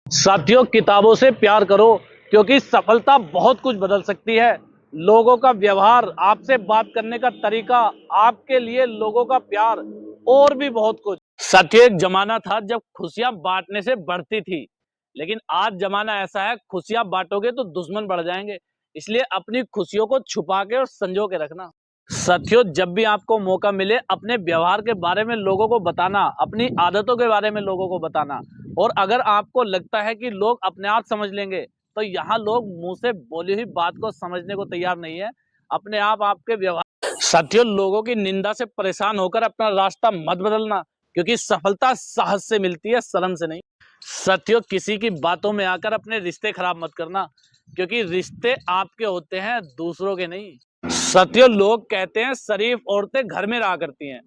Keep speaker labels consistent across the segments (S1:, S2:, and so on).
S1: साथियों, किताबों से प्यार करो क्योंकि सफलता बहुत कुछ बदल सकती है। लोगों का व्यवहार, आपसे बात करने का तरीका, आपके लिए लोगों का प्यार और भी बहुत कुछ। साथियों, एक जमाना था जब खुशियां बांटने से बढ़ती थी, लेकिन आज जमाना ऐसा है, खुशियां बांटोगे तो दुश्मन बढ़ जाएंगे। इसलिए अपनी खुशियों को छुपा के और संजो के रखना। साथियों, जब भी आपको मौका मिले अपने व्यवहार के बारे में लोगों को बताना, अपनी आदतों के बारे में लोगों को बताना। और अगर आपको लगता है कि लोग अपने आप समझ लेंगे, तो यहाँ लोग मुंह से बोली हुई बात को समझने को तैयार नहीं है। अपने आप आपके व्यवहार। साथियों, लोगों की निंदा से परेशान होकर अपना रास्ता मत बदलना, क्योंकि सफलता साहस से मिलती है, शर्म से नहीं। साथियों, किसी की बातों में आकर अपने रिश्ते खराब मत करना, क्योंकि रिश्ते आपके होते हैं, दूसरों के नहीं। साथियों, लोग कहते हैं शरीफ औरतें घर में रहा करती हैं,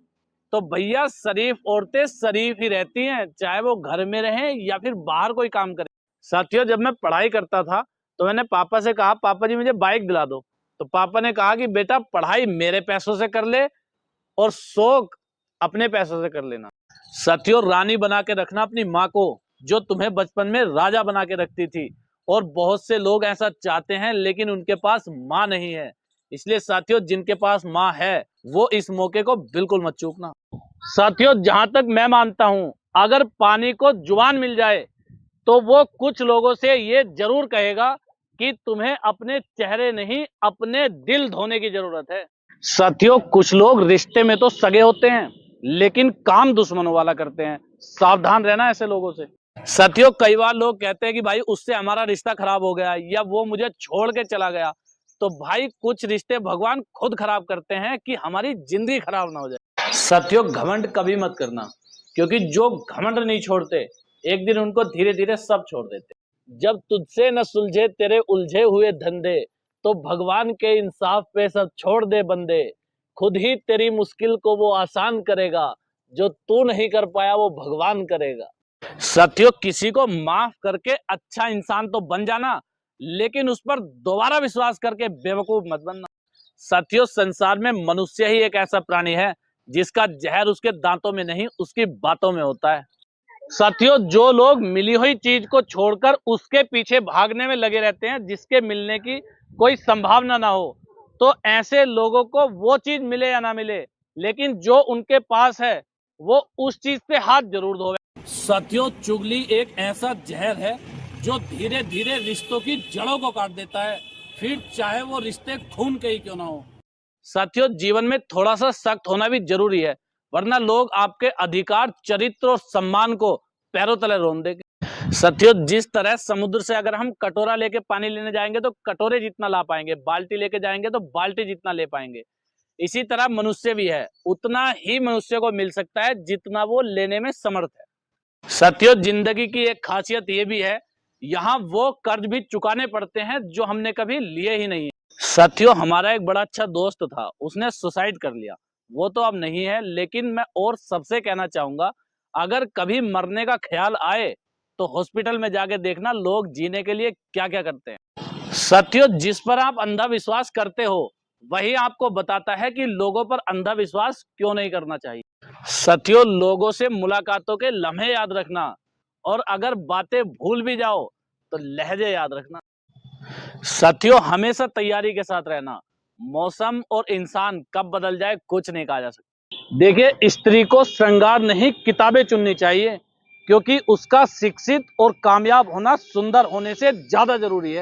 S1: तो भैया शरीफ औरतें शरीफ ही रहती हैं, चाहे वो घर में रहें या फिर बाहर कोई काम करें। साथियों, जब मैं पढ़ाई करता था तो मैंने पापा से कहा, पापा जी मुझे बाइक दिला दो। तो पापा ने कहा कि बेटा पढ़ाई मेरे पैसों से कर ले और शौक अपने पैसों से कर लेना। साथियों, रानी बना के रखना अपनी माँ को, जो तुम्हें बचपन में राजा बना के रखती थी। और बहुत से लोग ऐसा चाहते हैं लेकिन उनके पास माँ नहीं है। इसलिए साथियों, जिनके पास माँ है वो इस मौके को बिल्कुल मत चूकना। साथियों, जहां तक मैं मानता हूं, अगर पानी को जुबान मिल जाए तो वो कुछ लोगों से ये जरूर कहेगा कि तुम्हें अपने चेहरे नहीं, अपने दिल धोने की जरूरत है। साथियों, कुछ लोग रिश्ते में तो सगे होते हैं लेकिन काम दुश्मनों वाला करते हैं। सावधान रहना ऐसे लोगों से। साथियों, कई बार लोग कहते हैं कि भाई उससे हमारा रिश्ता खराब हो गया या वो मुझे छोड़ के चला गया। तो भाई, कुछ रिश्ते भगवान खुद खराब करते हैं कि हमारी जिंदगी खराब ना हो जाए। साथियों, घमंड कभी मत करना, क्योंकि जो घमंड नहीं छोड़ते एक दिन उनको धीरे धीरे सब छोड़ देते। जब तुझसे न सुलझे तेरे उलझे हुए धंधे, तो भगवान के इंसाफ पे सब छोड़ दे बंदे। खुद ही तेरी मुश्किल को वो आसान करेगा, जो तू नहीं कर पाया वो भगवान करेगा। साथियों, किसी को माफ करके अच्छा इंसान तो बन जाना, लेकिन उस पर दोबारा विश्वास करके बेवकूफ मत बनना। साथियों, संसार में मनुष्य ही एक ऐसा प्राणी है जिसका जहर उसके दांतों में नहीं, उसकी बातों में होता है। साथियों, जो लोग मिली हुई चीज को छोड़कर उसके पीछे भागने में लगे रहते हैं जिसके मिलने की कोई संभावना ना हो, तो ऐसे लोगों को वो चीज मिले या ना मिले, लेकिन जो उनके पास है वो उस चीज से हाथ जरूर धोवे। साथियों, चुगली एक ऐसा जहर है जो धीरे धीरे रिश्तों की जड़ों को काट देता है, फिर चाहे वो रिश्ते खून के ही क्यों ना हो। साथियों, जीवन में थोड़ा सा सख्त होना भी जरूरी है, वरना लोग आपके अधिकार, चरित्र और सम्मान को पैरों तले रोन देंगे। साथियों, जिस तरह समुद्र से अगर हम कटोरा लेके पानी लेने जाएंगे तो कटोरे जितना ला पाएंगे, बाल्टी लेके जाएंगे तो बाल्टी जितना ले पाएंगे, इसी तरह मनुष्य भी है, उतना ही मनुष्य को मिल सकता है जितना वो लेने में समर्थ है। साथियों, जिंदगी की एक खासियत ये भी है, यहाँ वो कर्ज भी चुकाने पड़ते हैं जो हमने कभी लिए ही नहीं है। साथियों, हमारा एक बड़ा अच्छा दोस्त था, उसने सुसाइड कर लिया। वो तो अब नहीं है, लेकिन मैं और सबसे कहना चाहूंगा, अगर कभी मरने का ख्याल आए तो हॉस्पिटल में जाके देखना लोग जीने के लिए क्या क्या करते हैं। साथियों, जिस पर आप अंधा विश्वास करते हो वही आपको बताता है कि लोगों पर अंधा विश्वास क्यों नहीं करना चाहिए। साथियों, लोगों से मुलाकातों के लम्हे याद रखना, और अगर बातें भूल भी जाओ तो लहजे याद रखना। साथियों, हमेशा तैयारी के साथ रहना, मौसम और इंसान कब बदल जाए कुछ नहीं कहा जा सकता। देखिए, स्त्री को श्रृंगार नहीं किताबें चुननी चाहिए, क्योंकि उसका शिक्षित और कामयाब होना सुंदर होने से ज्यादा जरूरी है।